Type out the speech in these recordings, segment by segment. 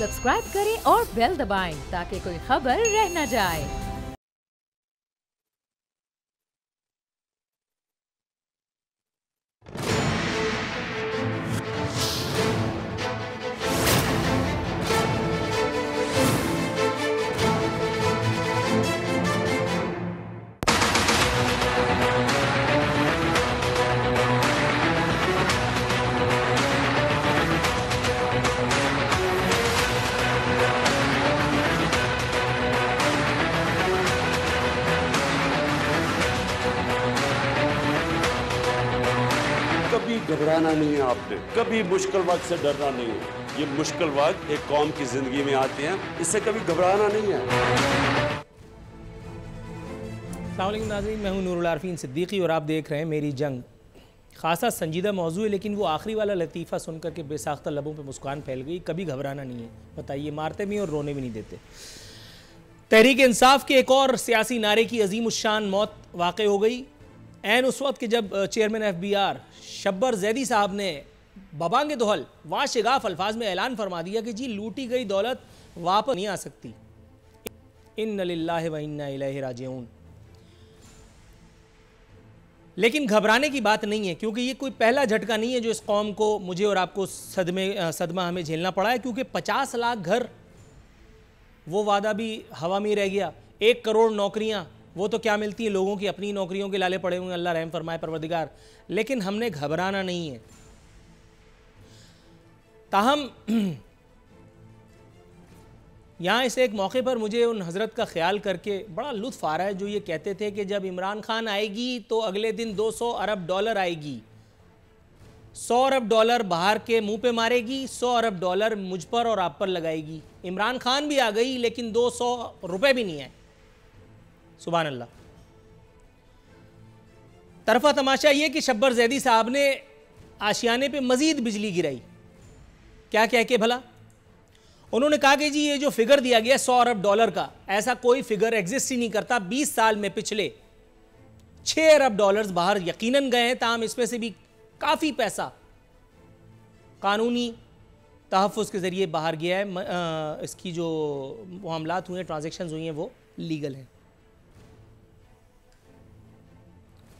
Subscribe करें और bell दबाएं ताकि कोई खबर रह न जाए। कभी घबराना नहीं है आपने, कभी मुश्किल वक्त से डरना नहीं है। ये मुश्किल वक्त एक कौम की जिंदगी में आते हैं, इससे कभी घबराना नहीं है। अस्सलाम वालेकुम नाज़रीन, मैं हूं नूरुल आरफीन सिद्दीकी और आप देख रहे हैं मेरी जंग। खासा संजीदा मौजू है, लेकिन वो आखिरी वाला लतीफ़ा सुनकर के बेसाख्ता लबों पे मुस्कान फैल गई। कभी घबराना नहीं है। बताइए, मारते भी और रोने भी नहीं देते। तहरीक इंसाफ के एक और सियासी नारे की अजीम उश्शान मौत वाक़ हो गई। ऐन उस वक्त कि जब चेयरमैन FBR शब्बर जैदी साहब ने बबांगे दोहल वाशिगाफ अल्फाज में ऐलान फरमा दिया कि जी लूटी गई दौलत वापस नहीं आ सकती। इन्ना लिल्लाहि व इन्ना इलैहि राजिऊन। लेकिन घबराने की बात नहीं है, क्योंकि ये कोई पहला झटका नहीं है जो इस कौम को, मुझे और आपको सदमा हमें झेलना पड़ा है। क्योंकि 50 लाख घर, वो वादा भी हवा में रह गया। 1 करोड़ नौकरियां, वो तो क्या मिलती है, लोगों की अपनी नौकरियों के लाले पड़े हुए, अल्लाह रहम फरमाए परवरदिगार। लेकिन हमने घबराना नहीं है। ताहम यहाँ इस एक मौके पर मुझे उन हज़रत का ख्याल करके बड़ा लुत्फ़ आ रहा है जो ये कहते थे कि जब इमरान खान आएगी तो अगले दिन 200 अरब डॉलर आएगी, 100 अरब डॉलर बाहर के मुंह पे मारेगी, 100 अरब डॉलर मुझ पर और आप पर लगाएगी। इमरान खान भी आ गई, लेकिन 200 रुपये भी नहीं आए। सुभान अल्लाह। तरफा तमाशा ये कि शब्बर जैदी साहब ने आशियाने पे मजीद बिजली गिराई। क्या कह के भला? उन्होंने कहा कि जी ये जो फिगर दिया गया 100 अरब डॉलर का, ऐसा कोई फिगर एग्जिस्ट ही नहीं करता। 20 साल में पिछले 6 अरब डॉलर्स बाहर यकीनन गए हैं। ताहम इसमें से भी काफ़ी पैसा कानूनी तहफ़्फ़ुज़ के ज़रिए बाहर गया है। इसकी जो मामलात हुए हैं, ट्रांजेक्शन्स हुई हैं, वो लीगल हैं।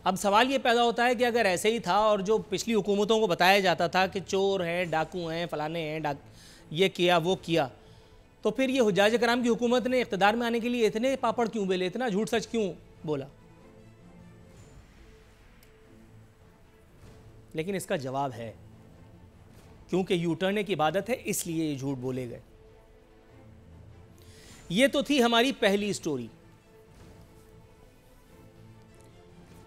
अब सवाल ये पैदा होता है कि अगर ऐसे ही था और जो पिछली हुकूमतों को बताया जाता था कि चोर हैं, डाकू हैं, फलाने हैं, ये किया वो किया, तो फिर ये हुज्जाज कराम की हुकूमत ने इक़्तिदार में आने के लिए इतने पापड़ क्यों बेले, इतना झूठ सच क्यों बोला? लेकिन इसका जवाब है, क्योंकि यू टर्न की इबादत है, इसलिए ये झूठ बोले गए। ये तो थी हमारी पहली स्टोरी।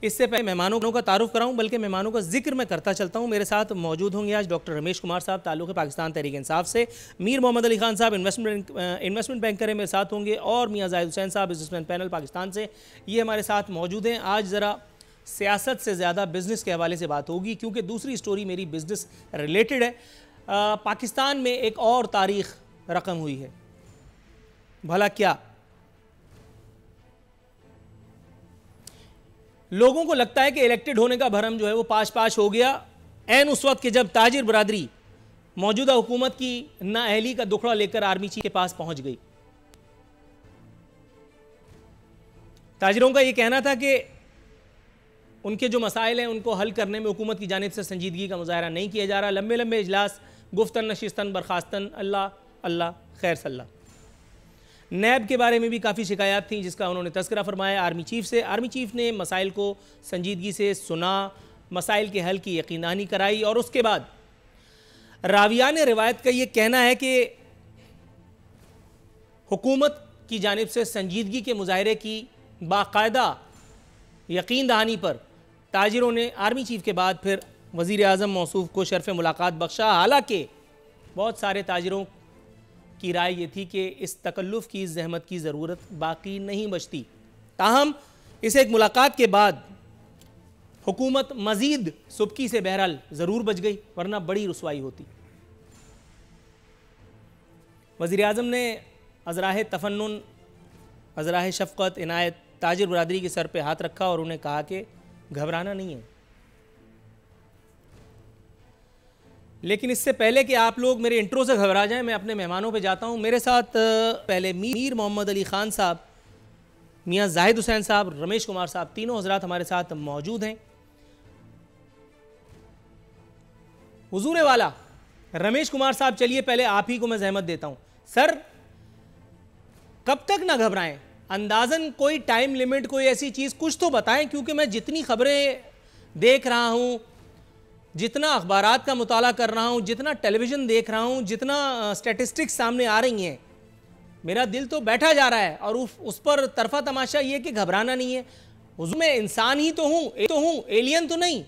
इससे पहले मेहमानों का तारुफ कराऊं, बल्कि मेहमानों का जिक्र मैं करता चलता हूं। मेरे साथ मौजूद होंगे आज डॉक्टर रमेश कुमार साहब, ताल्लुक़ है पाकिस्तान तहरीक इंसाफ से। मीर मोहम्मद अली खान साहब इन्वेस्टमेंट बैंकर है, मेरे साथ होंगे। और मियां जाहिद हुसैन साहब बिजनेसमैन पैनल पाकिस्तान से, ये हमारे साथ मौजूद हैं। आज ज़रा सियासत से ज़्यादा बिज़नेस के हवाले से बात होगी, क्योंकि दूसरी स्टोरी मेरी बिज़नेस रिलेटेड है। पाकिस्तान में एक और तारीख़ रकम हुई है। भला क्या? लोगों को लगता है कि इलेक्टेड होने का भरम जो है वो पाश हो गया। ऐन उस वक्त कि जब ताजिर बरादरी मौजूदा हुकूमत की नाअहली का दुखड़ा लेकर आर्मी चीफ के पास पहुंच गई। ताजिरों का ये कहना था कि उनके जो मसाइल हैं उनको हल करने में हुकूमत की जानिब से संजीदगी का मुजाहरा नहीं किया जा रहा। लंबे लंबे इजलास, गुफ्तन नशिस्तन बर्खास्तन, अल्लाह अल्लाह खैर सल्ला। नैब के बारे में भी काफ़ी शिकायत थी, जिसका उन्होंने तज़किरा फरमाया आर्मी चीफ से। आर्मी चीफ ने मसाइल को संजीदगी से सुना, मसाइल के हल की यकीनानी कराई। और उसके बाद रावियान रिवायत का ये कहना है कि हुकूमत की जानिब से संजीदगी के मुजाहरे की बाकायदा यकीन दहानी पर ताजिरों ने आर्मी चीफ के बाद फिर वज़ीर आज़म मौसूफ को शर्फ़ मुलाकात बख्शा। हालांकि बहुत सारे ताजिरों की राय ये थी कि इस तकल्लुफ़ की, इस जहमत की ज़रूरत बाकी नहीं बचती। ताहम इस एक मुलाकात के बाद हुकूमत मज़ीद सुबकी से बहरहाल ज़रूर बच गई, वरना बड़ी रुसवाई होती। वज़ीर आज़म ने अज़राह तफन्नुन, अज़राह शफ़क़त, इनायत ताजिर बरादरी के सर पे हाथ रखा और उन्हें कहा कि घबराना नहीं है। लेकिन इससे पहले कि आप लोग मेरे इंट्रो से घबरा जाएं, मैं अपने मेहमानों पे जाता हूं। मेरे साथ पहले मीर मोहम्मद अली ख़ान साहब, मियां जाहिद हुसैन साहब, रमेश कुमार साहब, तीनों हजरात हमारे साथ मौजूद हैं। हुजूर वाला रमेश कुमार साहब, चलिए पहले आप ही को मैं जहमत देता हूं। सर, कब तक ना घबराएं, अंदाजन कोई टाइम लिमिट, कोई ऐसी चीज़ कुछ तो बताएं, क्योंकि मैं जितनी खबरें देख रहा हूं, जितना अखबारात का मुताला कर रहा हूं, जितना टेलीविज़न देख रहा हूं, जितना स्टैटिस्टिक्स सामने आ रही हैं, मेरा दिल तो बैठा जा रहा है। और उस पर तरफा तमाशा ये कि घबराना नहीं है। हुजूर, मैं इंसान ही तो हूं, एलियन तो नहीं।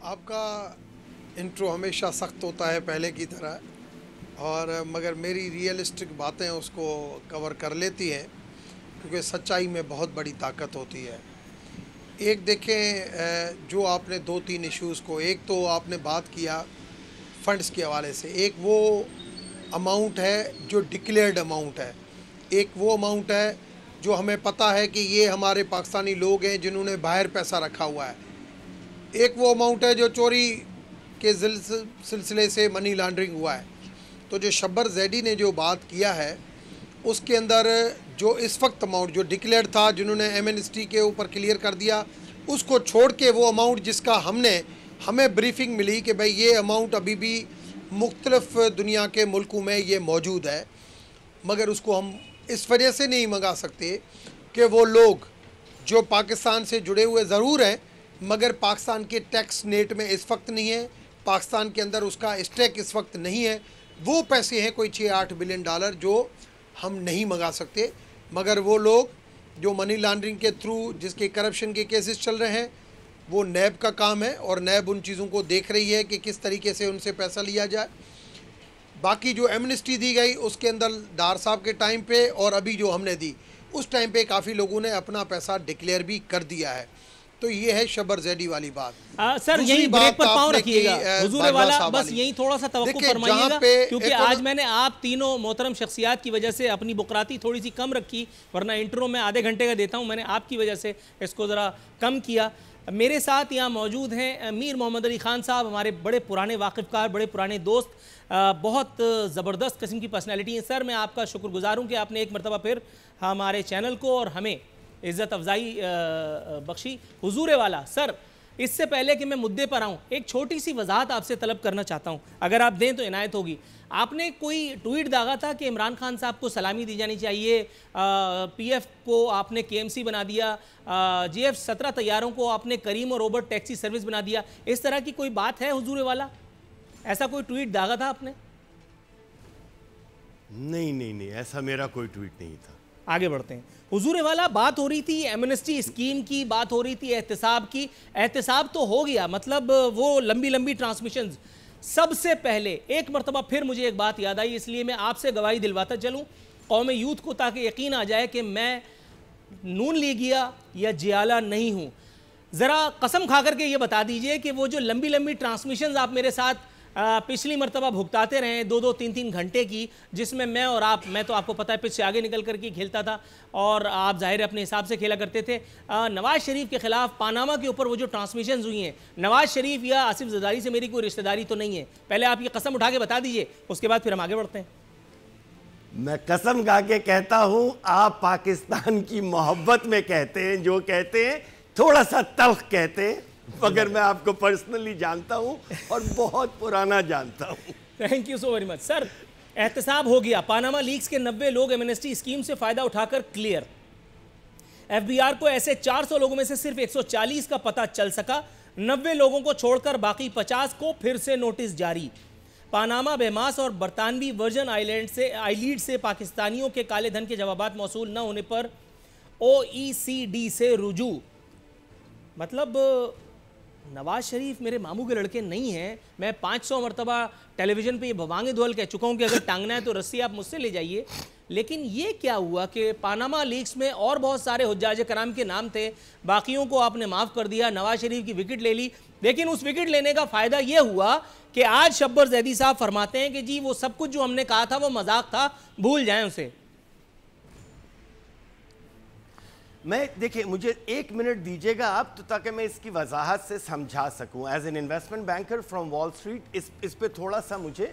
आपका इंट्रो हमेशा सख्त होता है पहले की तरह, और मगर मेरी रियलिस्टिक बातें उसको कवर कर लेती हैं, क्योंकि सच्चाई में बहुत बड़ी ताकत होती है। एक देखें, जो आपने 2-3 इश्यूज़ को, एक तो आपने बात किया फंड्स के हवाले से, एक वो अमाउंट है जो डिक्लेयर्ड अमाउंट है, एक वो अमाउंट है जो हमें पता है कि ये हमारे पाकिस्तानी लोग हैं जिन्होंने बाहर पैसा रखा हुआ है, एक वो अमाउंट है जो चोरी के सिलसिले से मनी लॉन्ड्रिंग हुआ है। तो जो शब्बर जैदी ने जो बात किया है, उसके अंदर जो इस वक्त अमाउंट जो डिक्लेयर था, जिन्होंने एमनेस्टी के ऊपर क्लियर कर दिया, उसको छोड़ के वो अमाउंट जिसका हमें ब्रीफिंग मिली कि भाई ये अमाउंट अभी भी मुख्तलिफ दुनिया के मुल्कों में ये मौजूद है, मगर उसको हम इस वजह से नहीं मंगा सकते कि वो लोग जो पाकिस्तान से जुड़े हुए ज़रूर हैं, मगर पाकिस्तान के टैक्स नेट में इस वक्त नहीं है, पाकिस्तान के अंदर उसका स्टैक इस वक्त नहीं है। वो पैसे हैं कोई 6-8 बिलियन डॉलर जो हम नहीं मंगा सकते, मगर वो लोग जो मनी लॉन्ड्रिंग के थ्रू जिसके करप्शन के केसेस चल रहे हैं, वो नैब का काम है, और नैब उन चीज़ों को देख रही है कि किस तरीके से उनसे पैसा लिया जाए। बाकी जो एमनेस्टी दी गई उसके अंदर डार साहब के टाइम पे और अभी जो हमने दी उस टाइम पे काफ़ी लोगों ने अपना पैसा डिक्लेयर भी कर दिया है। तो ये है शब्बर जैदी वाली बात। सर, यही ब्रेक पर पाँव रखिएगा हुजूर वाला, बस यही थोड़ा सा तवक्कुफ फरमाइएगा, क्योंकि आज मैंने आप तीनों मोहतरम शख्सियात की वजह से अपनी बुकराती थोड़ी सी कम रखी, वरना इंट्रो में आधे घंटे का देता हूँ, मैंने आपकी वजह से इसको ज़रा कम किया। मेरे साथ यहाँ मौजूद हैं मीर मोहम्मद अली ख़ान साहब, हमारे बड़े पुराने वाकिफ़कार, बड़े पुराने दोस्त, बहुत ज़बरदस्त किस्म की पर्सनैलिटी हैं। सर, मैं आपका शुक्रगुजार हूँ कि आपने एक मरतबा फिर हमारे चैनल को और हमें इज़्ज़त अफजाई बख्शी। हुजूर वाला सर, इससे पहले कि मैं मुद्दे पर आऊँ, एक छोटी सी वजाहत आपसे तलब करना चाहता हूँ, अगर आप दें तो इनायत होगी। आपने कोई ट्वीट दागा था कि इमरान खान साहब को सलामी दी जानी चाहिए, पीएफ को आपने केएमसी बना दिया, JF-17 तैयारों को आपने करीम और रोबोट टैक्सी सर्विस बना दिया, इस तरह की कोई बात है हुजूर वाला? ऐसा कोई ट्वीट दागा था आपने? नहीं, ऐसा मेरा कोई ट्वीट नहीं था। आगे बढ़ते हैं। हुजूर वाला, बात हो रही थी एमनेस्टी स्कीम की, बात हो रही थी एहतिसाब की। एहतिसाब तो हो गया, मतलब वो लंबी लंबी ट्रांसमिशंस। सबसे पहले एक मरतबा फिर मुझे एक बात याद आई, इसलिए मैं आपसे गवाही दिलवाता चलूँ कौम यूथ को, ताकि यकीन आ जाए कि मैं नून लीगिया या जियाला नहीं हूँ। ज़रा कसम खा करके ये बता दीजिए कि वो जो लंबी लंबी ट्रांसमिशंस आप मेरे साथ पिछली मरतबा भुगताते रहे 2-2, 3-3 घंटे की, जिसमें मैं और आप, मैं तो आपको पता है पिच से आगे निकल करके खेलता था और आप जाहिर अपने हिसाब से खेला करते थे। नवाज़ शरीफ के ख़िलाफ़ पानामा के ऊपर वो जो ट्रांसमिशंस हुई हैं, नवाज़ शरीफ या आसिफ जरदारी से मेरी कोई रिश्तेदारी तो नहीं है, पहले आप ये कसम उठा के बता दीजिए, उसके बाद फिर हम आगे बढ़ते हैं। मैं कसम खा के कहता हूं, आप पाकिस्तान की मोहब्बत में कहते हैं, जो कहते हैं थोड़ा सा तल्ख कहते हैं, मगर मैं आपको पर्सनली जानता हूं और बहुत पुराना जानता हूं। Thank you so very much sir. एहतसाब हो गया, पानामा लीक्स के 90 लोग एमनेस्टी स्कीम से फ़ायदा उठाकर क्लियर। FBI को ऐसे 400 लोगों में से सिर्फ 140 का पता चल सका, 90 लोगों को छोड़कर बाकी 50 को फिर से नोटिस जारी। पानामा, बेमास और बरतानवी वर्जन आइलैंड से पाकिस्तानियों के काले धन के जवाबात मौसूल न होने पर OECD से रुजू। मतलब नवाज शरीफ मेरे मामू के लड़के नहीं हैं। मैं 500 मरतबा टेलीविज़न पे ये भवांगे धोल कह चुका हूँ कि अगर टांगना है तो रस्सी आप मुझसे ले जाइए। लेकिन ये क्या हुआ कि पानामा लीक्स में और बहुत सारे हुज्जाज कराम के नाम थे, बाकियों को आपने माफ़ कर दिया, नवाज शरीफ की विकेट ले ली। लेकिन उस विकेट लेने का फ़ायदा ये हुआ कि आज शब्बर जैदी साहब फरमाते हैं कि जी वो सब कुछ जो हमने कहा था वो मजाक था, भूल जाएं उसे। मैं देखिए, मुझे 1 मिनट दीजिएगा आप, तो ताकि मैं इसकी वजाहत से समझा सकूं। As an investment banker from Wall Street इस पे थोड़ा सा मुझे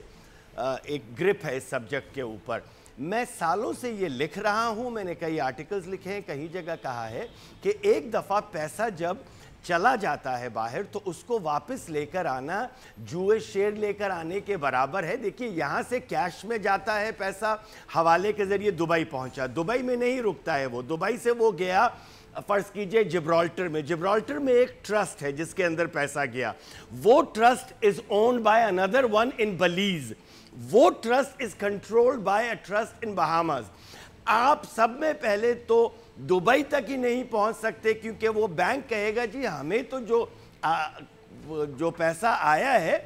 एक ग्रिप है इस सब्जेक्ट के ऊपर। मैं सालों से ये लिख रहा हूं, मैंने कई आर्टिकल्स लिखे हैं, कई जगह कहा है कि एक दफ़ा पैसा जब चला जाता है बाहर तो उसको वापस लेकर आना जुए शेयर लेकर आने के बराबर है। देखिए, यहाँ से कैश में जाता है पैसा, हवाले के ज़रिए दुबई पहुँचा, दुबई में नहीं रुकता है वो, दुबई से वो गया फ़र्ज़ कीजिए जिब्राल्टर में एक ट्रस्ट है जिसके अंदर पैसा गया, वो trust is owned by another one in Belize, वो trust is controlled by a trust in Bahamas. आप सब में पहले तो दुबई तक ही नहीं पहुंच सकते क्योंकि वो बैंक कहेगा जी हमें तो जो पैसा आया है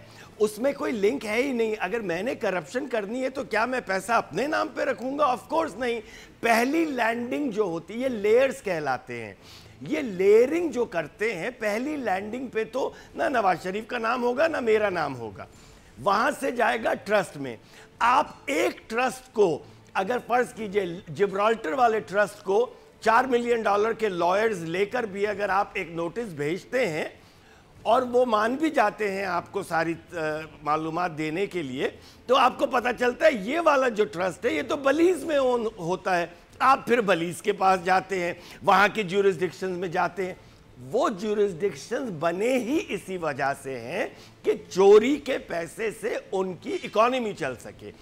उसमें कोई लिंक है ही नहीं, अगर मैंने करप्शन करनी है तो क्या मैं पैसा अपने नाम पे रखूंगा? ऑफ कोर्स नहीं। पहली लैंडिंग जो होती है, ये लेयर्स कहलाते हैं, ये लेयरिंग जो करते हैं, पहली लैंडिंग पे तो ना नवाज शरीफ का नाम होगा ना मेरा नाम होगा, वहां से जाएगा ट्रस्ट में। आप एक ट्रस्ट को अगर फर्ज कीजिए जिब्राल्टर वाले ट्रस्ट को $4 मिलियन के लॉयर्स लेकर भी अगर आप एक नोटिस भेजते हैं और वो मान भी जाते हैं आपको सारी मालूमात देने के लिए, तो आपको पता चलता है ये वाला जो ट्रस्ट है ये तो बलीज में होता है। आप फिर बलीज के पास जाते हैं, वहाँ के ज्यूरिसडिक्शंस में जाते हैं। वो ज्यूरिसडिक्शंस बने ही इसी वजह से हैं कि चोरी के पैसे से उनकी इकोनॉमी चल सके।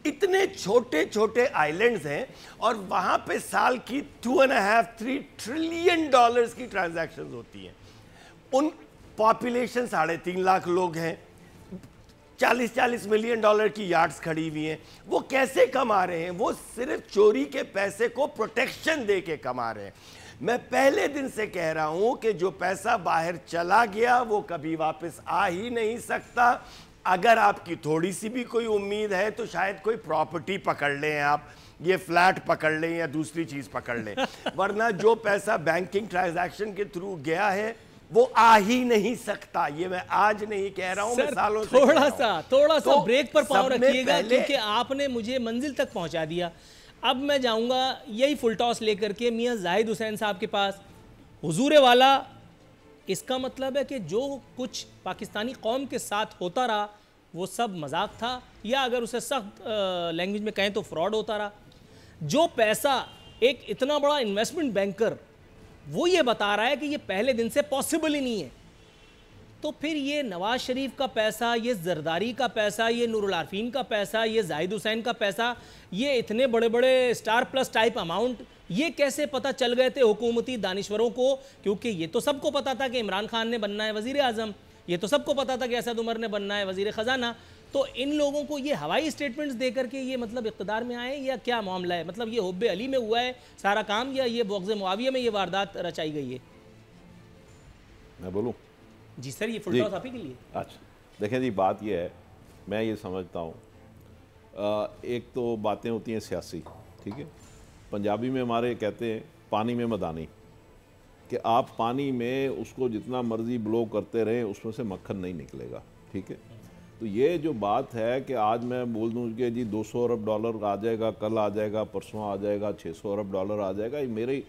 इतने छोटे छोटे आइलैंड्स हैं और वहाँ पे साल की 2.5-3 ट्रिलियन डॉलर्स की ट्रांजैक्शंस होती हैं। उन पॉपुलेशन 3.5 लाख लोग हैं, 40-40 मिलियन डॉलर की यार्ड्स खड़ी हुई हैं। वो कैसे कमा रहे हैं? वो सिर्फ चोरी के पैसे को प्रोटेक्शन दे के कमा रहे हैं। मैं पहले दिन से कह रहा हूं कि जो पैसा बाहर चला गया वो कभी वापस आ ही नहीं सकता। अगर आपकी थोड़ी सी भी कोई उम्मीद है तो शायद कोई प्रॉपर्टी पकड़ लें, आप ये फ्लैट पकड़ लें या दूसरी चीज पकड़ लें, वरना जो पैसा बैंकिंग ट्रांजैक्शन के थ्रू गया है वो आ ही नहीं सकता। ये मैं आज नहीं कह रहा हूं, मैं सालों से थोड़ा सा ब्रेक पर पाँव रखिएगा, पहले... क्योंकि आपने मुझे मंजिल तक पहुंचा दिया। अब मैं जाऊंगा यही फुल टॉस लेकर के मियां जाहिद हुसैन साहब के पास। हुजूर वाला, इसका मतलब है कि जो कुछ पाकिस्तानी कौम के साथ होता रहा वो सब मजाक था, या अगर उसे सख्त लैंग्वेज में कहें तो फ्रॉड होता रहा। जो पैसा एक इतना बड़ा इन्वेस्टमेंट बैंकर वो ये बता रहा है कि ये पहले दिन से पॉसिबल ही नहीं है, तो फिर ये नवाज शरीफ का पैसा, ये जरदारी का पैसा, ये नूरुल आरफीन का पैसा, ये जाहिद हुसैन का पैसा, ये इतने बड़े बड़े स्टार प्लस टाइप अमाउंट, ये कैसे पता चल गए थे हुकूमती दानिश्वरों को? क्योंकि ये तो सबको पता था कि इमरान खान ने बनना है वजीर आजम, ये तो सबको पता था कि असद उमर ने बनना है वजीर खजाना। तो इन लोगों को ये हवाई स्टेटमेंट्स दे करके ये मतलब इक़्तिदार में आए, या क्या मामला है? मतलब ये हुब्बे अली में हुआ है सारा काम, या ये बुग़्ज़ मुआविया में ये वारदात रचाई गई है? मैं बोलूँ? जी सर, ये फुल टॉस आप ही के लिए। अच्छा, देखें जी, बात ये है, मैं ये समझता हूँ, एक तो बातें होती हैं सियासी, ठीक है, पंजाबी में हमारे कहते हैं पानी में मदानी, कि आप पानी में उसको जितना मर्जी ब्लो करते रहें उसमें से मक्खन नहीं निकलेगा, ठीक है। तो ये जो बात है कि आज मैं बोल दूँ कि जी $200 अरब आ जाएगा, कल आ जाएगा, परसों आ जाएगा, $600 अरब आ जाएगा, ये मेरी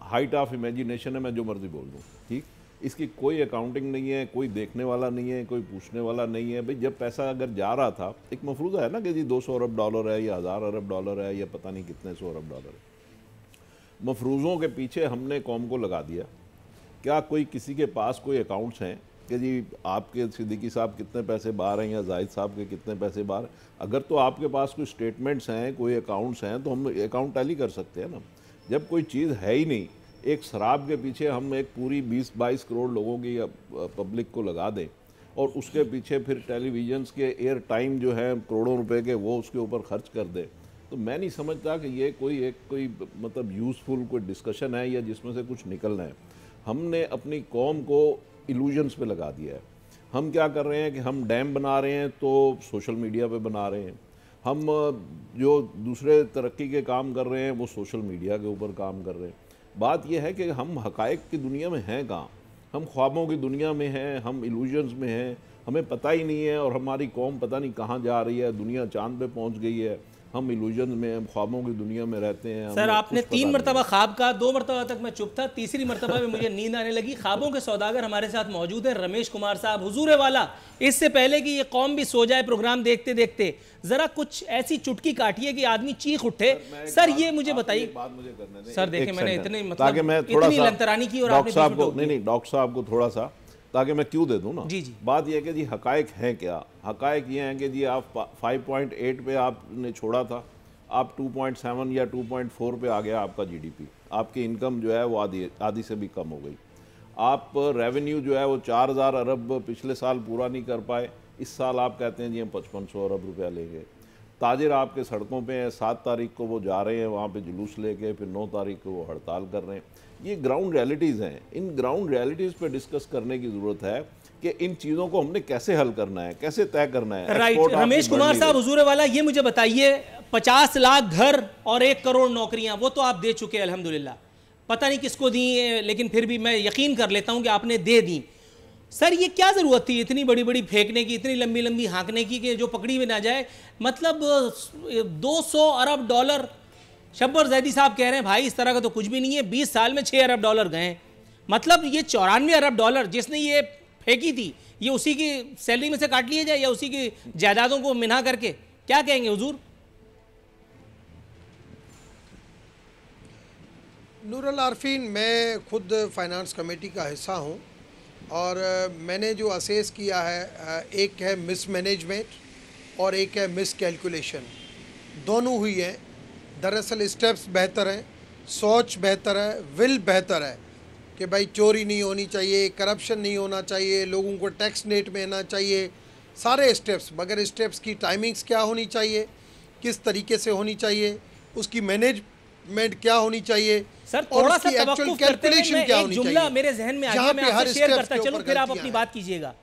हाइट ऑफ इमेजिनेशन है, मैं जो मर्जी बोल दूँ, ठीक। इसकी कोई अकाउंटिंग नहीं है, कोई देखने वाला नहीं है, कोई पूछने वाला नहीं है। भाई जब पैसा अगर जा रहा था, एक मफरूज़ा है ना कि जी $200 अरब है या 1000 अरब है या पता नहीं कितने 100 अरब है। मफरूज़ों के पीछे हमने कौम को लगा दिया। क्या कोई किसी के पास कोई अकाउंट्स हैं कि जी आपके सिद्दीकी साहब कितने पैसे बाहर हैं या जाहिद साहब के कितने पैसे बाहर? अगर तो आपके पास कोई स्टेटमेंट्स हैं, कोई अकाउंट्स हैं, तो हम अकाउंट टैली कर सकते हैं ना। जब कोई चीज़ है ही नहीं, एक शराब के पीछे हम एक पूरी 20-22 करोड़ लोगों की पब्लिक को लगा दें और उसके पीछे फिर टेलीविजन्स के एयर टाइम जो है करोड़ों रुपए के वो उसके ऊपर खर्च कर दें, तो मैं नहीं समझता कि ये कोई मतलब यूज़फुल कोई डिस्कशन है या जिसमें से कुछ निकलना है। हमने अपनी कौम को इल्यूजन्स पे लगा दिया है। हम क्या कर रहे हैं कि हम डैम बना रहे हैं तो सोशल मीडिया पे बना रहे हैं, हम जो दूसरे तरक्की के काम कर रहे हैं वो सोशल मीडिया के ऊपर काम कर रहे हैं। बात यह है कि हम हक़ाइक़ की दुनिया में हैं कहाँ? हम ख्वाबों की दुनिया में हैं, हम इल्यूजन्स में हैं, हमें पता ही नहीं है और हमारी कौम पता नहीं कहाँ जा रही है, दुनिया चांद पे पहुँच गई है, हम इल्यूजन में, ख्वाबों की दुनिया में रहते हैं। सर आपने 3 मरतबा ख्वाब कहा, 2 मरतबा तक मैं चुप था, तीसरी मरतबा में मुझे नींद आने लगी। ख्वाबों के सौदागर हमारे साथ मौजूद हैं, रमेश कुमार साहब। हुजूर वाला, इससे पहले कि ये कौम भी सो जाए प्रोग्राम देखते देखते, जरा कुछ ऐसी चुटकी काटिए कि आदमी चीख उठे। सर ये मुझे बताइए, सर देखें मैंने इतने मतलब इतनी लंतरानी की और आपने डॉक्टर साहब को थोड़ा सा, ताकि मैं क्यों दे दूं ना। जी जी। बात यह है कि जी हकायक हैं क्या? हकायक ये हैं कि जी आप 5.8 पे आपने छोड़ा था, आप 2.7 या 2.4 पे आ गया आपका जीडीपी। आपकी इनकम जो है वो आधी से भी कम हो गई। आप रेवेन्यू जो है वो 4000 अरब पिछले साल पूरा नहीं कर पाए, इस साल आप कहते हैं जी हम 5500 अरब रुपया लेंगे। ताजिर आपके सड़कों पे हैं, 7 तारीख को वो जा रहे हैं वहाँ पे जुलूस लेके, फिर 9 तारीख को वो हड़ताल कर रहे हैं। ये ग्राउंड रियलिटीज़ हैं। इन ग्राउंड रियलिटीज़ पे डिस्कस करने की ज़रूरत है कि इन चीज़ों को हमने कैसे हल करना है, कैसे तय करना है। राइट। रमेश कुमार साहब, हुजूर वाला, ये मुझे बताइए, 50 लाख घर और 1 करोड़ नौकरियां वो तो आप दे चुके हैं अल्हम्दुलिल्लाह। पता नहीं किसको दी, लेकिन फिर भी मैं यकीन कर लेता हूं कि आपने दे दी। सर ये क्या ज़रूरत थी इतनी बड़ी बड़ी फेंकने की, इतनी लंबी लंबी हाँकने की कि जो पकड़ी भी ना जाए? मतलब 200 अरब डॉलर, शब्बर जैदी साहब कह रहे हैं भाई इस तरह का तो कुछ भी नहीं है, 20 साल में 6 अरब डॉलर गए। मतलब ये 94 अरब डॉलर जिसने ये फेंकी थी, ये उसी की सैलरी में से काट लिए जाए या उसी की जायदादों को मिना करके? क्या कहेंगे हुजूर? नूरुल आरफीन, मैं खुद फाइनेंस कमेटी का हिस्सा हूँ और मैंने जो असेस किया है, एक है मिसमैनेजमेंट और एक है मिस कैलकुलेशन, दोनों हुई हैं। दरअसल स्टेप्स बेहतर हैं, सोच बेहतर है, विल बेहतर है कि भाई चोरी नहीं होनी चाहिए, करप्शन नहीं होना चाहिए, लोगों को टैक्स नेट में आना चाहिए, सारे स्टेप्स। मगर स्टेप्स की टाइमिंग्स क्या होनी चाहिए, किस तरीके से होनी चाहिए, उसकी मैनेजमेंट क्या होनी चाहिए, सर थोड़ा सा तवक्कुफ करते हुए मैं एक जुमला मेरे जहन में आ गया, मैं आपसे शेयर करता चलूं, फिर आप अपनी बात कीजिएगा।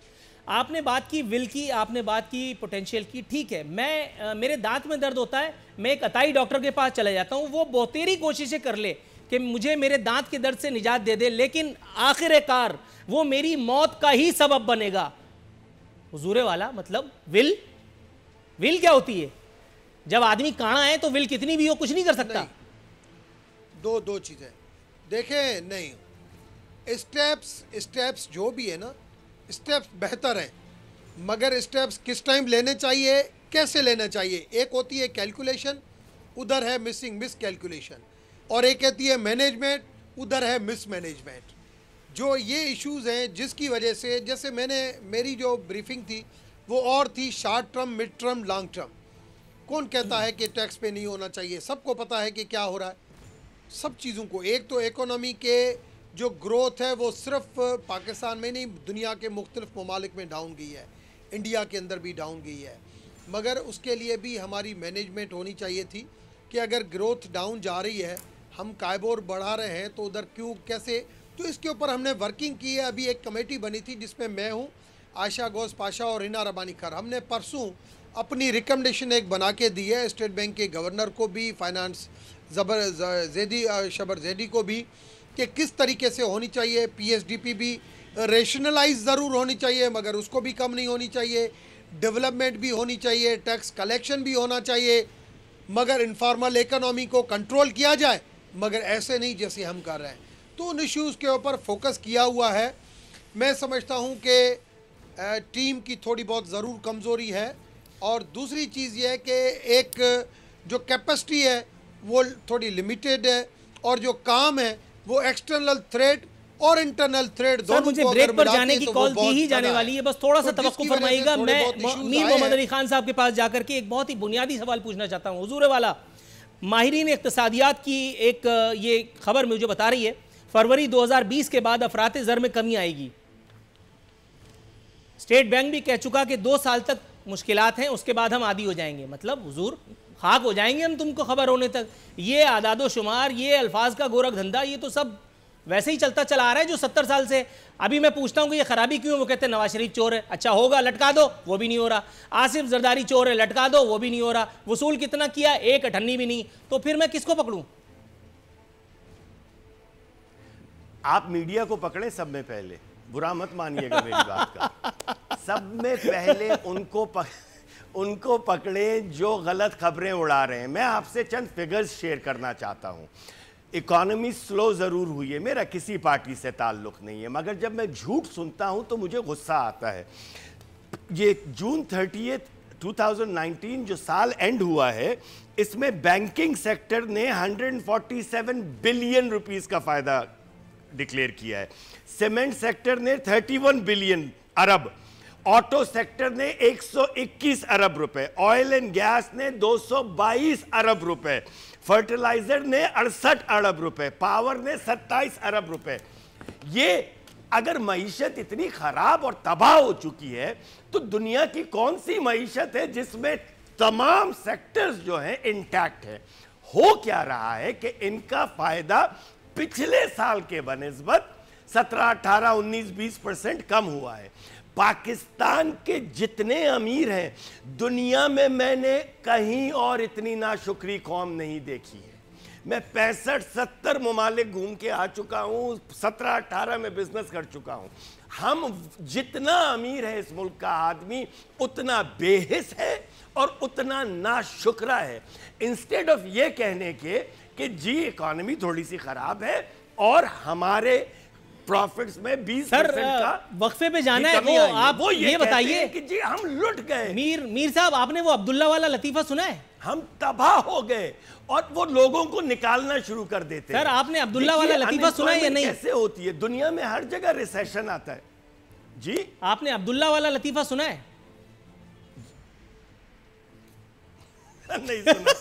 आपने बात की विल की, आपने बात की पोटेंशियल की, ठीक है। मैं मेरे दांत में दर्द होता है, मैं एक अताई डॉक्टर के पास चला जाता हूं, वो बहुतेरी कोशिशें कर ले कि मुझे मेरे दांत के दर्द से निजात दे दे, लेकिन आखिरकार वो मेरी मौत का ही सबब बनेगा। हुजूरे वाला, मतलब विल क्या होती है? जब आदमी काना है तो विल कितनी भी हो कुछ नहीं कर सकता। दो चीज़ें देखें, नहीं स्टेप्स जो भी है ना, स्टेप्स बेहतर हैं, मगर स्टेप्स किस टाइम लेने चाहिए, कैसे लेना चाहिए। एक होती है कैलकुलेशन, उधर है मिस कैलकुलेशन, और एक कहती है मैनेजमेंट, उधर है मिस मैनेजमेंट। जो ये इश्यूज़ हैं जिसकी वजह से, जैसे मेरी जो ब्रीफिंग थी वो और थी short term, mid term, long term. कौन कहता है कि टैक्स पे नहीं होना चाहिए? सबको पता है कि क्या हो रहा है सब चीज़ों को। एक तो इकोनॉमी के जो ग्रोथ है वो सिर्फ पाकिस्तान में नहीं, दुनिया के मुख्तलिफ ममालिक में डाउन गई है, इंडिया के अंदर भी डाउन गई है। मगर उसके लिए भी हमारी मैनेजमेंट होनी चाहिए थी कि अगर ग्रोथ डाउन जा रही है, हम कायबोर बढ़ा रहे हैं, तो उधर क्यों, कैसे। तो इसके ऊपर हमने वर्किंग की है। अभी एक कमेटी बनी थी जिसमें मैं हूँ, आयशा गौस पाशा और हिना रबानी खर। हमने परसों अपनी रिकमेंडेशन एक बना के दी है स्टेट बैंक के गवर्नर को भी, फाइनेंस शबर जैदी को भी, कि किस तरीके से होनी चाहिए। पीएसडीपी भी रेशनलाइज ज़रूर होनी चाहिए, मगर उसको भी कम नहीं होनी चाहिए। डेवलपमेंट भी होनी चाहिए, टैक्स कलेक्शन भी होना चाहिए, मगर इनफॉर्मल इकोनॉमी को कंट्रोल किया जाए, मगर ऐसे नहीं जैसे हम कर रहे हैं। तो उन इश्यूज़ के ऊपर फोकस किया हुआ है। मैं समझता हूँ कि टीम की थोड़ी बहुत ज़रूर कमज़ोरी है, और दूसरी चीज़ ये है कि एक जो कैपेसिटी है वो थोड़ी लिमिटेड है, और जो काम है वो एक्सटर्नल थ्रेट और इंटरनल थ्रेट दोनों। मुझे ब्रेक पर जाने की कॉल दी ही जाने वाली है, बस थोड़ा सा तवक्कुफ फरमाइएगा। मैं मीर मोहम्मद अली खान साहब के पास जाकर के एक बहुत ही बुनियादी सवाल पूछना चाहता हूँ। हुजूर वाला, माहिरीन इक्तिसादियात की एक ये खबर मुझे बता रही है, फरवरी 2020 के बाद अफरात ज़र में कमी आएगी। स्टेट बैंक भी कह चुका कि 2 साल तक मुश्किलात हैं, उसके बाद हम आदी हो जाएंगे। मतलब हुजूर खाक हो जाएंगे हम तुमको खबर होने तक। ये आदादो शुमार, ये अल्फाज का गोरख धंधा, ये तो सब वैसे ही चलता चला आ रहा है जो 70 साल से। अभी मैं पूछता हूँ कि ये खराबी क्यों? वो कहते हैं नवाज शरीफ चोर है। अच्छा होगा, लटका दो, वो भी नहीं हो रहा। आसिफ जरदारी चोर है, लटका दो, वो भी नहीं हो रहा। वसूल कितना किया? 1 अठन्नी भी नहीं। तो फिर मैं किसको पकड़ूं? आप मीडिया को पकड़े सब में पहले, बुरा मत मानिएगा मेरी बात का। सब में पहले उनको पकड़े जो गलत खबरें उड़ा रहे हैं। मैं आपसे चंद फिगर्स शेयर करना चाहता हूं। इकॉनमी स्लो ज़रूर हुई है, मेरा किसी पार्टी से ताल्लुक़ नहीं है, मगर जब मैं झूठ सुनता हूं तो मुझे गुस्सा आता है। ये जून 30 2019 जो साल एंड हुआ है, इसमें बैंकिंग सेक्टर ने 147 बिलियन रुपीस का फ़ायदा डिक्लेयर किया है। सीमेंट सेक्टर ने 31 बिलियन अरब, ऑटो सेक्टर ने 121 अरब रुपए, ऑयल एंड गैस ने 222 अरब रुपए, फर्टिलाइजर ने 68 अरब रुपए, पावर ने 27 अरब रुपए। ये अगर मईशत इतनी खराब और तबाह हो चुकी है तो दुनिया की कौन सी मईशत है जिसमें तमाम सेक्टर्स जो हैं इंटैक्ट है? हो क्या रहा है कि इनका फायदा पिछले साल के बनिस्बत 17, 18, 19, 20% कम हुआ है। पाकिस्तान के जितने अमीर हैं दुनिया में मैंने कहीं और इतनी नाशुक्री कौम नहीं देखी है। मैं 65-70 ममालिक घूम के आ चुका हूँ, 17-18 में बिजनेस कर चुका हूँ। हम जितना अमीर है इस मुल्क का आदमी उतना बेहिस है और उतना नाशुक्रा है। इंस्टेड ऑफ ये कहने के कि जी इकॉनमी थोड़ी सी खराब है और हमारे प्रॉफिट्स में 20% का वक्फे पे जाना है, कमी वो आई है। आप वो ये बताइए कि जी हम लुट गए। मीर साहब, आपने वो अब्दुल्ला वाला लतीफा सुना है? हम तबाह हो गए और वो लोगों को निकालना शुरू कर देते हैं। सर, आपने अब्दुल्ला वाला लतीफा सुना है या नहीं? कैसे होती है दुनिया में, हर जगह रिसेशन आता है। जी आपने अब्दुल्ला वाला लतीफा सुना है? नहीं सुना।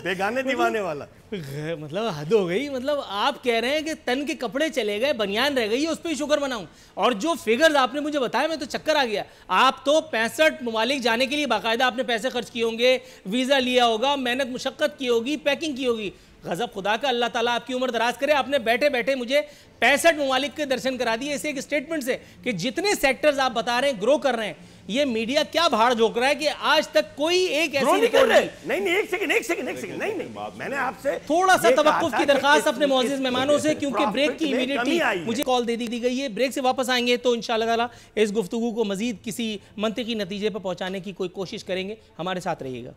बेगाने दीवाने वाला। मतलब हद हो गई। मतलब आप कह रहे हैं कि तन के कपड़े चले गए, बनियान रह गई, उस पर ही शुक्र मनाऊं। और जो फिगर्स आपने मुझे बताया, मैं तो चक्कर आ गया। आप तो 65 ममालिक जाने के लिए बाकायदा आपने पैसे खर्च किए होंगे, वीज़ा लिया होगा, मेहनत मुशक्क़त की होगी, पैकिंग की होगी। गज़ब खुदा का, अल्लाह ताला आपकी उम्र दराज करे। आपने बैठे बैठे मुझे 65 ममालिक के दर्शन करा दिए इस एक स्टेटमेंट से कि जितने सेक्टर्स आप बता रहे हैं ग्रो कर रहे हैं। ये मीडिया क्या भाड़ झोंक रहा है कि आज तक कोई एक ऐसी रिपोर्ट नहीं, एक सेकंड, नहीं, मैंने आपसे थोड़ा सा तवक्कुफ की दरखास्त अपने मौजूद मेहमानों से, क्योंकि ब्रेक की इमीडिएटली मुझे कॉल दे दी गई है। ब्रेक से वापस आएंगे तो इंशाअल्लाह ताला इस गुफ्तगू को मजीद किसी मंतिकी नतीजे पर पहुंचाने की कोई कोशिश करेंगे। हमारे साथ रहिएगा।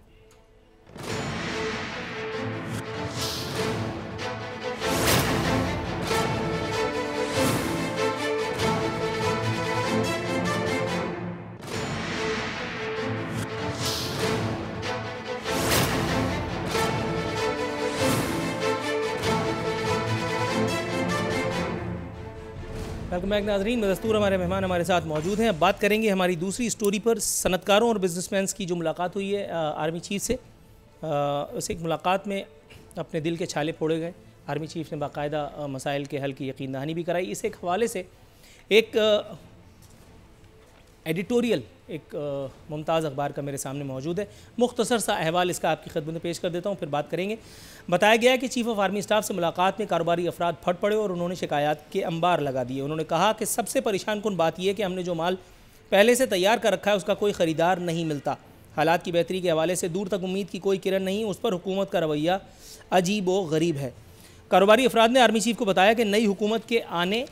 वेलकम बैक नाज़रीन। बदस्तूर हमारे मेहमान हमारे साथ मौजूद हैं। अब बात करेंगे हमारी दूसरी स्टोरी पर, सनतकारों और बिजनेसमैन की जो मुलाकात हुई है आर्मी चीफ से। उस एक मुलाकात में अपने दिल के छाले फोड़े गए। आर्मी चीफ ने बाकायदा मसाइल के हल की यकीन दहानी भी कराई। इस एक हवाले से एक एडिटोरियल एक मुमताज़ अखबार का मेरे सामने मौजूद है। मुख्तसर सा अहवाल इसका आपकी खिदमत में पेश कर देता हूँ, फिर बात करेंगे। बताया गया है कि चीफ ऑफ आर्मी स्टाफ से मुलाकात में कारोबारी अफराद फट पड़े और उन्होंने शिकायत के अंबार लगा दिए। उन्होंने कहा कि सबसे परेशान कुन बात यह है कि हमने जो माल पहले से तैयार कर रखा है उसका कोई ख़रीदार नहीं मिलता। हालात की बेहतरी के हवाले से दूर तक उम्मीद की कोई किरण नहीं। उस पर हुकूमत का रवैया अजीब व गरीब है। कारोबारी अफराद ने आर्मी चीफ को बताया कि नई हुकूमत के आने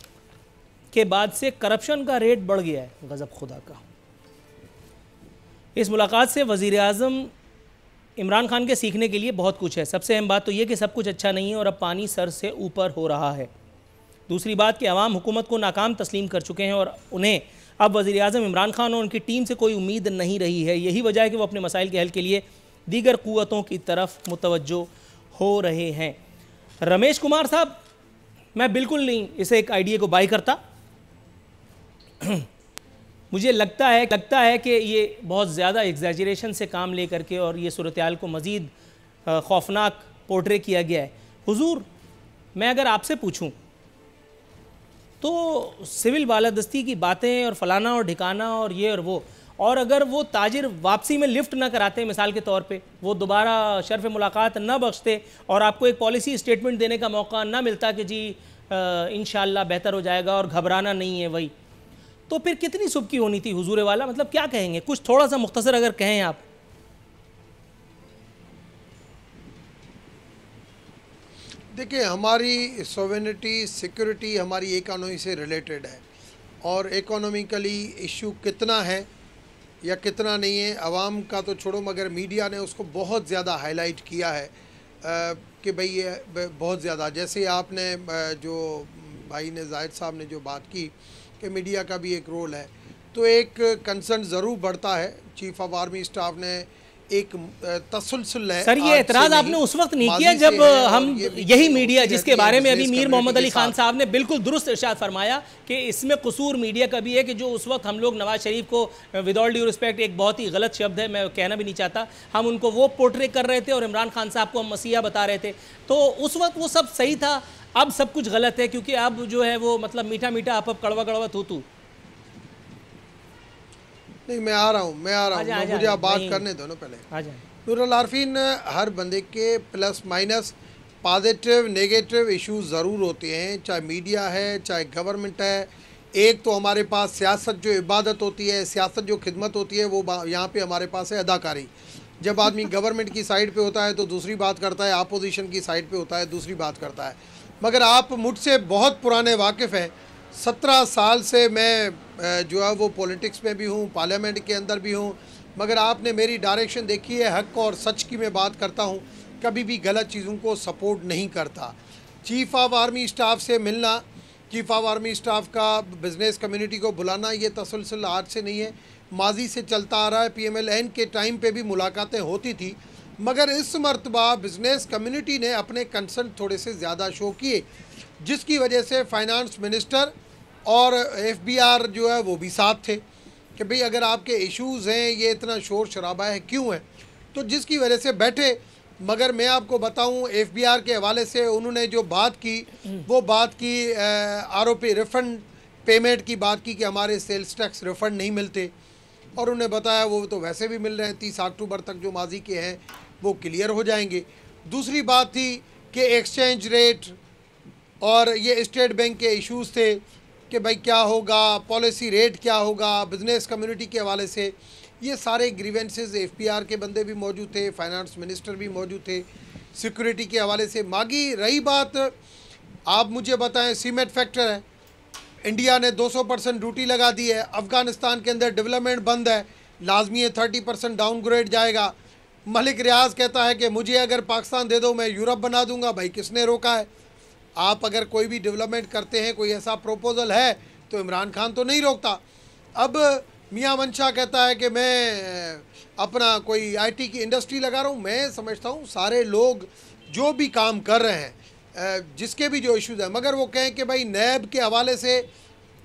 के बाद से करप्शन का रेट बढ़ गया है। गज़ब खुदा का। इस मुलाकात से वज़ीर आज़म इमरान खान के सीखने के लिए बहुत कुछ है। सबसे अहम बात तो ये कि सब कुछ अच्छा नहीं है और अब पानी सर से ऊपर हो रहा है। दूसरी बात कि अवाम हुकूमत को नाकाम तस्लीम कर चुके हैं और उन्हें अब वज़ीर आज़म इमरान खान और उनकी टीम से कोई उम्मीद नहीं रही है। यही वजह है कि वो अपने मसाइल के हल के लिए दीगर क़ुव्वतों की तरफ मुतवज्जो हो रहे हैं। रमेश कुमार साहब, मैं बिल्कुल नहीं इसे एक आइडिया को बाय करता। मुझे लगता है कि ये बहुत ज़्यादा एग्जैजरेशन से काम ले करके और ये सूरत-ए-हाल को मज़ीद खौफनाक पोर्ट्रे किया गया है। हुजूर, मैं अगर आपसे पूछूं तो सिविल बालादस्ती की बातें और फलाना और ढिकाना और ये और वो, और अगर वो ताजिर वापसी में लिफ्ट ना कराते मिसाल के तौर पे, वो दोबारा शर्फ मुलाकात ना बख्शते और आपको एक पॉलिसी स्टेटमेंट देने का मौका ना मिलता कि जी इंशाअल्लाह बेहतर हो जाएगा और घबराना नहीं है वही, तो फिर कितनी सुबकी होनी थी हुजूर वाला? मतलब क्या कहेंगे, कुछ थोड़ा सा मुख्तसर अगर कहें आप। देखिए, हमारी सोवेनिटी सिक्योरिटी हमारी इकोनॉमी से रिलेटेड है और इकोनॉमिकली इशू कितना है या कितना नहीं है, आवाम का तो छोड़ो, मगर मीडिया ने उसको बहुत ज़्यादा हाईलाइट किया है कि भाई ये बहुत ज़्यादा, जैसे आपने जो भाई ने जाहिद साहब ने जो बात की कि मीडिया का भी एक रोल है, तो एक कंसर्न ज़रूर बढ़ता है। चीफ ऑफ आर्मी स्टाफ ने एक तसलसल है। सर ये एतराज़ आपने उस वक्त नहीं किया जब हम यही मीडिया जिसके बारे में अभी मीर मोहम्मद अली खान साहब ने बिल्कुल दुरुस्त इरशाद फरमाया कि इसमें कसूर मीडिया का भी है कि जो उस वक्त हम लोग नवाज शरीफ को, विद ऑल ड्यू रिस्पेक्ट, एक बहुत ही गलत शब्द है, मैं कहना भी नहीं चाहता, हम उनको वो पोर्ट्रे कर रहे थे और इमरान खान साहब को हम मसीहा बता रहे थे। तो उस वक्त वो सब सही था, अब सब कुछ गलत है, क्योंकि अब जो है वो मतलब मीठा मीठा आप कड़वा कड़वा थू। नहीं, मैं आ रहा हूँ, मुझे आप बात करने दो ना पहले। आ जाए नूरुल आरफीन, हर बंदे के plus minus positive negative issues ज़रूर होते हैं, चाहे मीडिया है चाहे गवर्नमेंट है। एक तो हमारे पास सियासत जो इबादत होती है, सियासत जो खिदमत होती है, वो यहाँ पे हमारे पास है अदाकारी। जब आदमी गवर्नमेंट की साइड पे होता है तो दूसरी बात करता है, अपोजिशन की साइड पे होता है दूसरी बात करता है। मगर आप मुझसे बहुत पुराने वाकिफ़ हैं, 17 साल से मैं जो है वो पॉलिटिक्स में भी हूँ, पार्लियामेंट के अंदर भी हूँ, मगर आपने मेरी डायरेक्शन देखी है, हक और सच की मैं बात करता हूँ, कभी भी गलत चीज़ों को सपोर्ट नहीं करता। चीफ ऑफ आर्मी स्टाफ से मिलना, चीफ ऑफ आर्मी स्टाफ का बिज़नेस कम्युनिटी को बुलाना, ये तसलसल आज से नहीं है, माजी से चलता आ रहा है। PMLN के टाइम पे भी मुलाकातें होती थी, मगर इस मरतबा बिज़नेस कम्युनिटी ने अपने कंसर्न थोड़े से ज़्यादा शो किए, जिसकी वजह से फाइनेंस मिनिस्टर और FBR जो है वो भी साथ थे कि भाई अगर आपके इश्यूज़ हैं, ये इतना शोर शराबा है क्यों है, तो जिसकी वजह से बैठे। मगर मैं आपको बताऊं, FBR के हवाले से उन्होंने जो बात की वो बात की ROP रिफ़ंड पेमेंट की बात की कि हमारे सेल्स टैक्स रिफ़ंड नहीं मिलते, और उन्हें बताया वो तो वैसे भी मिल रहे हैं, 30 अक्टूबर तक जो माजी के हैं वो क्लियर हो जाएंगे। दूसरी बात थी कि एक्सचेंज रेट और ये स्टेट बैंक के इश्यूज़ थे कि भाई क्या होगा, पॉलिसी रेट क्या होगा, बिज़नेस कम्युनिटी के हवाले से ये सारे ग्रीवेंसेस। FBR के बंदे भी मौजूद थे, फाइनेंस मिनिस्टर भी मौजूद थे, सिक्योरिटी के हवाले से। मागी रही बात, आप मुझे बताएं, सीमेंट फैक्टर है, इंडिया ने 200% ड्यूटी लगा दी है, अफ़गानिस्तान के अंदर डेवलपमेंट बंद है, लाजमी है 30% डाउनग्रेड जाएगा। मलिक रियाज कहता है कि मुझे अगर पाकिस्तान दे दो मैं यूरोप बना दूंगा। भाई किसने रोका है? आप अगर कोई भी डेवलपमेंट करते हैं, कोई ऐसा प्रोपोज़ल है तो इमरान खान तो नहीं रोकता। अब मियां मंशा कहता है कि मैं अपना कोई IT की इंडस्ट्री लगा रहा हूँ। मैं समझता हूँ सारे लोग जो भी काम कर रहे हैं, जिसके भी जो इश्यूज़ हैं, मगर वो कहें कि भाई नैब के हवाले से,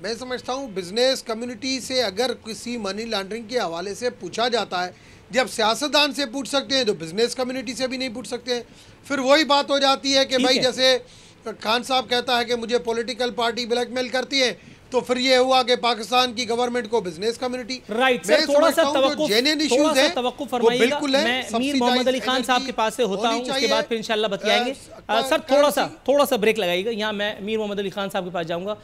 मैं समझता हूँ बिज़नेस कम्युनिटी से अगर किसी मनी लॉन्ड्रिंग के हवाले से पूछा जाता है, जब सियासतदान से पूछ सकते हैं तो बिज़नेस कम्युनिटी से भी नहीं पूछ सकते हैं। फिर वही बात हो जाती है कि भाई जैसे खान साहब कहता है कि मुझे पॉलिटिकल पार्टी ब्लैकमेल करती है, तो फिर ये हुआ कि पाकिस्तान की गवर्नमेंट को बिजनेस कम्युनिटी। राइट सर, थोड़ा सा तवक्कुफ फरमाइएगा। मैं मीर मोहम्मद अली खान साहब के पास से होता हूं, उसके बाद फिर इंशाल्लाह बतियाएंगे। सर थोड़ा सा ब्रेक लगाइएगा, यहाँ मैं मीर मोहम्मद अली खान साहब के पास जाऊंगा।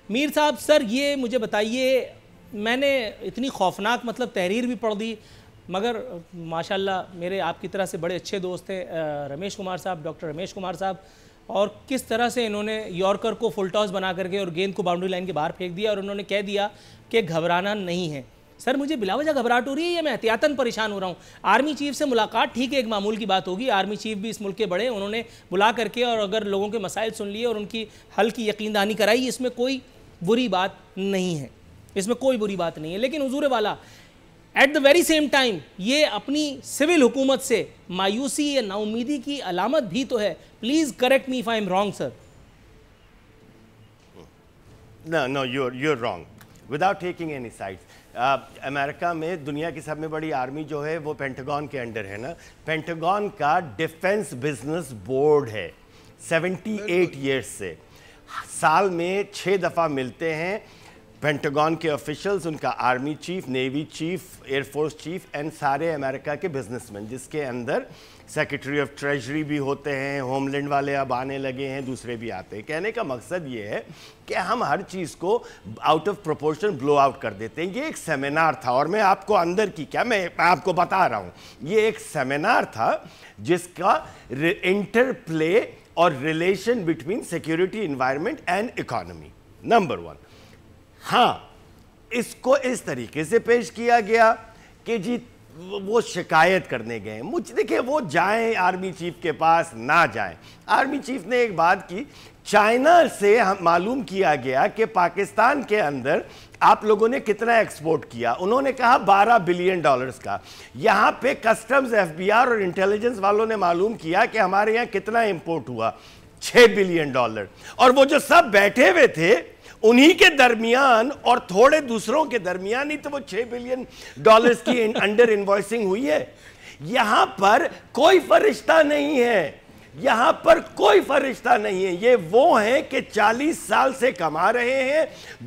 मीर साहब, सर ये मुझे बताइए, मैंने इतनी खौफनाक मतलब तहरीर भी पढ़ दी, मगर माशाल्लाह मेरे आपकी तरह से बड़े अच्छे दोस्त हैं रमेश कुमार साहब, डॉक्टर रमेश कुमार साहब, और किस तरह से इन्होंने यॉर्कर को फुल टॉस बना करके और गेंद को बाउंड्री लाइन के बाहर फेंक दिया, और उन्होंने कह दिया कि घबराना नहीं है। सर मुझे बिलावजह घबराहट हो रही है या मैं एहतियातन परेशान हो रहा हूँ? आर्मी चीफ से मुलाकात ठीक है, एक मामूल की बात होगी, आर्मी चीफ भी इस मुल्क के बड़े, उन्होंने बुला करके और अगर लोगों के मसाइल सुन लिए और उनकी हल की यकीन दहानी कराई, इसमें कोई बुरी बात नहीं है, इसमें कोई बुरी बात नहीं है। लेकिन हुजूर वाला at the very same time ये अपनी सिविल हुकूमत से मायूसी या नाउमीदी की अलामत भी तो है। Please correct me if I am wrong sir. No you're wrong without taking any sides। America में दुनिया की सब में बड़ी आर्मी जो है वो पेंटागन के अंडर है ना। पेंटागन का डिफेंस बिजनेस बोर्ड है 78 ईयर्स से, साल में 6 दफ़ा मिलते हैं पेंटागन के ऑफिशियल्स, उनका army chief, navy chief, air force cheap and सारे अमेरिका के बिजनेसमैन, जिसके अंदर सेक्रेटरी ऑफ ट्रेजरी भी होते हैं, होमलैंड वाले अब आने लगे हैं, दूसरे भी आते हैं। कहने का मकसद ये है कि हम हर चीज़ को out of proportion blow out कर देते हैं। ये एक सेमिनार था, और मैं आपको अंदर की क्या मैं आपको बता रहा हूँ, ये एक सेमिनार था जिसका इंटरप्ले और relation between security, environment and economy, number 1। हाँ, इसको इस तरीके से पेश किया गया कि जी वो शिकायत करने गए। मुझे देखिए, वो जाएं आर्मी चीफ के पास ना जाएं। आर्मी चीफ ने एक बात की, चाइना से मालूम किया गया कि पाकिस्तान के अंदर आप लोगों ने कितना एक्सपोर्ट किया। उन्होंने कहा $12 बिलियन का। यहां पे कस्टम्स, एफबीआर और इंटेलिजेंस वालों ने मालूम किया कि हमारे यहां कितना इंपोर्ट हुआ, $6 बिलियन। और वो जो सब बैठे हुए थे उन्हीं के दरमियान और थोड़े दूसरों के दरमियान ही तो वो $6 बिलियन की अंडर इनवॉइसिंग हुई है। यहां पर कोई फरिश्ता नहीं है, यहां पर कोई फरिश्ता नहीं है। ये वो हैं कि 40 साल से कमा रहे हैं,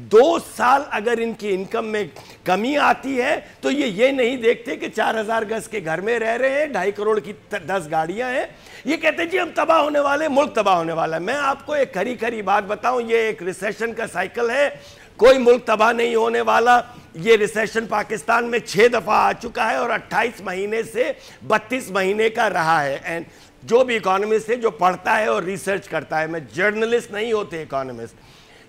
2 साल अगर इनकी इनकम में कमी आती है तो ये नहीं देखते कि 4000 गज के घर में रह रहे हैं, 2.5 करोड़ की 10 गाड़ियां हैं। ये कहते हैं जी हम तबाह होने वाले, मुल्क तबाह होने वाला है। मैं आपको एक खरी खरी बात बताऊं, ये एक रिसेशन का साइकिल है, कोई मुल्क तबाह नहीं होने वाला। ये रिसेशन पाकिस्तान में 6 दफा आ चुका है और 28 महीने से 32 महीने का रहा है। एंड जो भी इकोनॉमिस्ट है, जो पढ़ता है और रिसर्च करता है, मैं जर्नलिस्ट नहीं होते इकोनॉमिस्ट,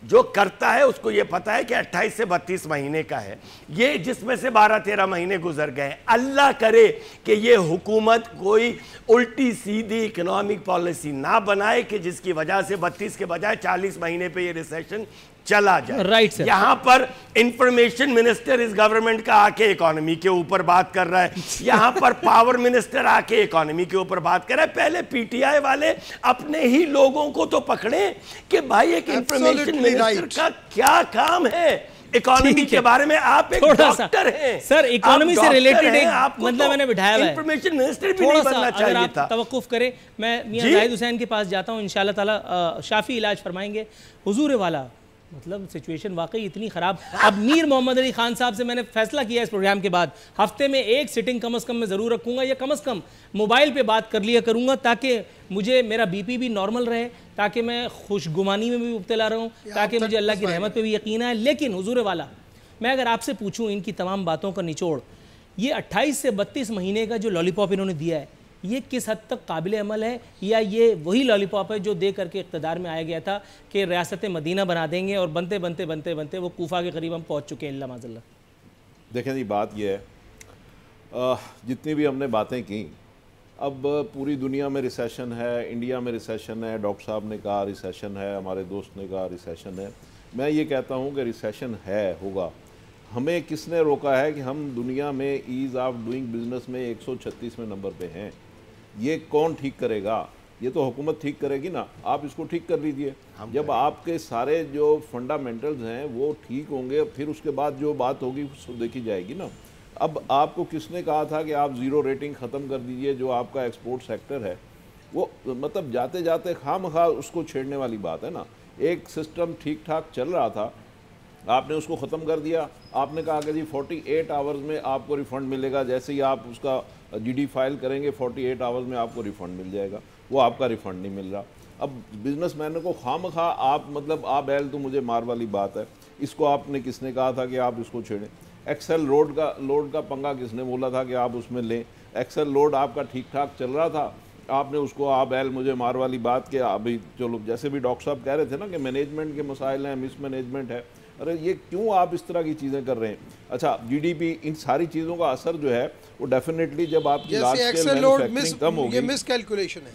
जो करता है उसको ये पता है कि 28 से 32 महीने का है ये, जिसमें से 12-13 महीने गुजर गए। अल्लाह करे कि ये हुकूमत कोई उल्टी सीधी इकोनॉमिक पॉलिसी ना बनाए कि जिसकी वजह से 32 के बजाय 40 महीने पे ये रिसेशन चला जाए। Right sir. यहां पर इंफॉर्मेशन मिनिस्टर इस गवर्नमेंट का आके इकोनॉमी के ऊपर बात कर रहा है, यहां पर पावर मिनिस्टर आके इकोनॉमी के ऊपर बात कर रहा है। पहले पीटीआई वाले अपने ही लोगों को तो पकड़े कि भाई एक इंफॉर्मेशन मिनिस्टर का क्या काम है इकोनॉमी के बारे में। आप एक डॉक्टर हैं सर, इकोनॉमी से रिलेटेड एक मतलब मैंने बिठाया है, इंफॉर्मेशन मिनिस्टर भी नहीं बनना चाहिए था। तवक्कुफ करें, मैं मियां जाहिद हुसैन के पास जाता हूं, इंशाल्लाह ताला शाफी इलाज फरमाएंगे। हुजूर वाला मतलब सिचुएशन वाकई इतनी ख़राब। अब मीर मोहम्मद अली खान साहब से मैंने फैसला किया इस प्रोग्राम के बाद, हफ्ते में एक सिटिंग कम से कम मैं ज़रूर रखूँगा, या कम से कम मोबाइल पे बात कर लिया करूँगा, ताकि मुझे मेरा बीपी भी नॉर्मल रहे, ताकि मैं खुशगुमानी में भी मुब्तला रहूँ, ताकि मुझे अल्लाह की रहमत पे भी यकीन है। लेकिन हुजूर वाला, मैं अगर आपसे पूछूँ इनकी तमाम बातों का निचोड़, ये 28 से 32 महीने का जो लॉलीपॉप इन्होंने दिया है, ये किस हद तक काबिल अमल है, या ये वही लॉलीपॉप है जो दे करके इक़्तिदार में आया गया था कि रियासत मदीना बना देंगे और बनते बनते बनते बनते वो कूफा के करीब हम पहुँच चुके हैं। अल्लाह माज़ल्ला। देखें जी, बात यह है, जितनी भी हमने बातें की, अब पूरी दुनिया में रिसेशन है, इंडिया में रिसेशन है, डॉक्टर साहब ने कहा रिसेशन है, हमारे दोस्त ने कहा रिसेशन है। मैं ये कहता हूँ कि रिसेशन है, होगा। हमें किसने रोका है कि हम दुनिया में ईज़ ऑफ डूइंग बिजनेस में 136वें नंबर पे हैं? ये कौन ठीक करेगा? ये तो हुकूमत ठीक करेगी ना। आप इसको ठीक कर लीजिए। जब आपके सारे जो फंडामेंटल्स हैं वो ठीक होंगे, फिर उसके बाद जो बात होगी उसको देखी जाएगी ना। अब आपको किसने कहा था कि आप ज़ीरो रेटिंग ख़त्म कर दीजिए? जो आपका एक्सपोर्ट सेक्टर है वो मतलब जाते जाते खामखा उसको छेड़ने वाली बात है ना। एक सिस्टम ठीक ठाक चल रहा था, आपने उसको ख़त्म कर दिया। आपने कहा कि जी 48 आवर्स में आपको रिफ़ंड मिलेगा, जैसे ही आप उसका जीडी फाइल करेंगे 48 आवर्स में आपको रिफ़ंड मिल जाएगा। वो आपका रिफ़ंड नहीं मिल रहा। अब बिजनेसमैन को खामखा आप मतलब आ बैल तो मुझे मार वाली बात है। इसको आपने किसने कहा था कि आप इसको छेड़ें? एक्सेल लोड का पंगा किसने बोला था कि आप उसमें लें? एक्सेल लोड आपका ठीक ठाक चल रहा था, आपने उसको आ बैल मुझे मार वाली बात कि अभी चलो, जैसे भी डॉक्टर साहब कह रहे थे ना कि मैनेजमेंट के मसाइल हैं, मिसमैनेजमेंट है। अरे ये क्यों आप इस तरह की चीज़ें कर रहे हैं? अच्छा, जीडीपी, इन सारी चीज़ों का असर जो है वो डेफिनेटली जब आपकी लार्ज स्केल मैन्युफैक्चरिंग कम होगी, ये मिसकैलकुलेशन है।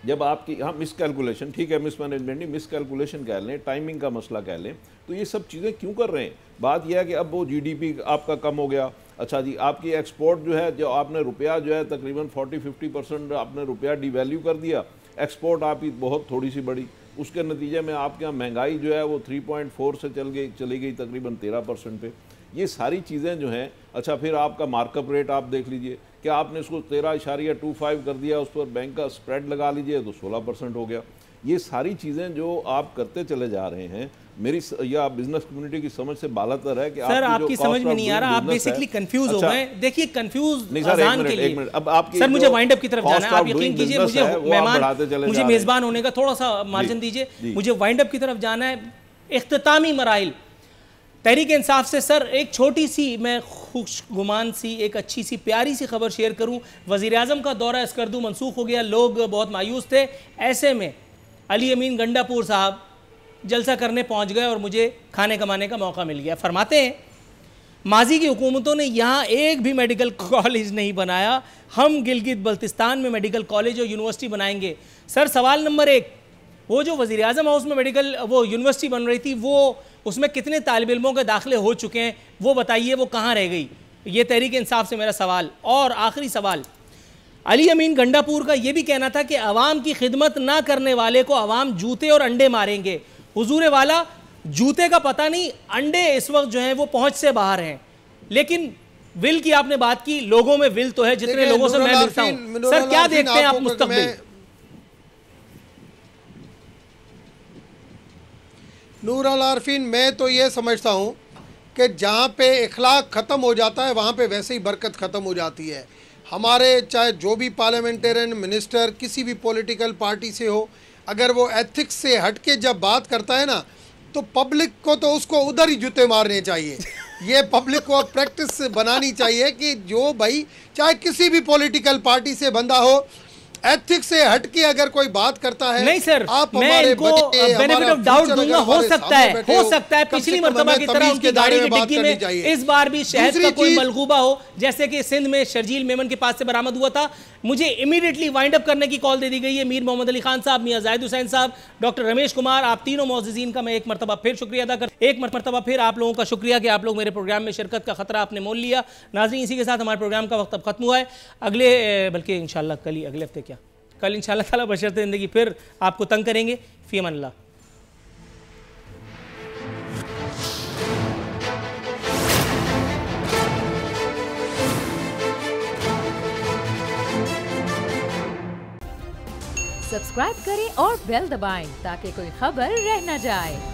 जब आपकी, हाँ मिसकैलकुलेशन, ठीक है, मिसमैनेजमेंट नहीं, मिसकैलकुलेशन कह लें, टाइमिंग का मसला कह लें, तो ये सब चीज़ें क्यों कर रहे हैं? बात यह है कि अब वो जीडीपी आपका कम हो गया। अच्छा जी, आपकी एक्सपोर्ट जो है, जो आपने रुपया जो है तकरीबन 40-50% आपने रुपया डिवैल्यू कर दिया, एक्सपोर्ट आपकी बहुत थोड़ी सी बढ़ी। उसके नतीजे में आपके यहाँ महंगाई जो है वो 3.4 से चली गई तकरीबन 13% पे। ये सारी चीज़ें जो हैं, अच्छा फिर आपका मार्कअप रेट आप देख लीजिए कि आपने इसको 13.25 कर दिया, उस पर बैंक का स्प्रेड लगा लीजिए तो 16% हो गया। ये सारी चीज़ें जो आप करते चले जा रहे हैं, मेरी या बिजनेस कम्युनिटी की समझ से बालातर है कि सर आपकी समझ में नहीं आ रहा, आप बेसिकली कंफ्यूज हो गए। देखिए कंफ्यूज अजान के लिए, अब आपकी सर मुझे वाइंड अप की तरफ जाना है, आप यकीन कीजिए मुझे मेहमान, मुझे मेजबान होने का थोड़ा सा मार्जिन दीजिए, मुझे वाइंड अप की तरफ जाना है। इख्तितामी मराइल तहरीक इंसाफ से सर एक छोटी सी, मैं खुशगुमान सी, एक अच्छी सी प्यारी सी खबर शेयर करूं। वज़ीर आज़म का दौरा स्कर्दू मनसूख हो गया, लोग बहुत मायूस थे। ऐसे में अली अमीन गंडापुर साहब जलसा करने पहुंच गए और मुझे खाने कमाने का मौका मिल गया। फरमाते हैं माजी की हुकूमतों ने यहाँ एक भी मेडिकल कॉलेज नहीं बनाया, हम गिलगित बल्तिस्तान में मेडिकल कॉलेज और यूनिवर्सिटी बनाएंगे। सर सवाल नंबर 1, वो जो वज़ीर आज़म हाउस में मेडिकल वो यूनिवर्सिटी बन रही थी, वो उसमें कितने तालिब इल्मों के दाखिले हो चुके हैं वो बताइए, वो कहाँ रह गई? ये तहरीक इंसाफ से मेरा सवाल। और आखिरी सवाल, अली अमीन गंडापुर का ये भी कहना था कि अवाम की खिदमत ना करने वाले को अवाम जूते और अंडे मारेंगे। हुजूर वाला, जूते का पता नहीं, अंडे इस वक्त जो हैं वो पहुंच से बाहर हैं। लेकिन विल की आपने बात की, लोगों में विल तो है, जितने लोगों से मैं मिलता हूं। सर क्या देखते हैं आप मुस्तकबिल? नूर अल आरफीन, मैं तो ये समझता हूँ कि जहाँ पे इखलाक ख़त्म हो जाता है वहाँ पे वैसे ही बरकत ख़त्म हो जाती है। हमारे चाहे जो भी पार्लियामेंटेरियन मिनिस्टर किसी भी पॉलिटिकल पार्टी से हो, अगर वो एथिक्स से हट के जब बात करता है ना, तो पब्लिक को तो उसको उधर ही जूते मारने चाहिए। ये पब्लिक को प्रैक्टिस बनानी चाहिए कि जो भाई चाहे किसी भी पॉलिटिकल पार्टी से बंदा हो, एथिक्स से हटके अगर कोई बात करता है, नहीं सर, आप मैं इनको बेनिफिट ऑफ डाउट दूंगा। हो सकता है पिछली मर्तबा की तरह उनकी गाड़ी की डिक्की में इस बार भी शहद का कोई मलगूबा हो, जैसे कि सिंध में शर्जील मेमन के पास से बरामद हुआ था। मुझे इमीडिएटली वाइंड अप करने की कॉल दे दी गई है। मीर मोहम्मद अली खान साहब, मियां जाहिद हुसैन साहब, डॉक्टर रमेश कुमार, आप तीनों मौजूदीन का मैं एक मरतबा फिर शुक्रिया अदा कर, एक मरतबा फिर आप लोगों का शुक्रिया कि आप लोग मेरे प्रोग्राम में शिरकत का खतरा आपने मोल लिया। नाज़रीन, इसी के साथ हमारे प्रोग्राम का वक्त अब खत्म हुआ है। अगले बल्कि इंशाल्लाह कल ही, अगले हफ्ते क्या, कल इंशाल्लाह ताला बशर्ते ज़िंदगी फिर आपको तंग करेंगे। फ़ी अमान अल्लाह। सब्सक्राइब करें और बेल दबाएं ताकि कोई खबर रह न जाए।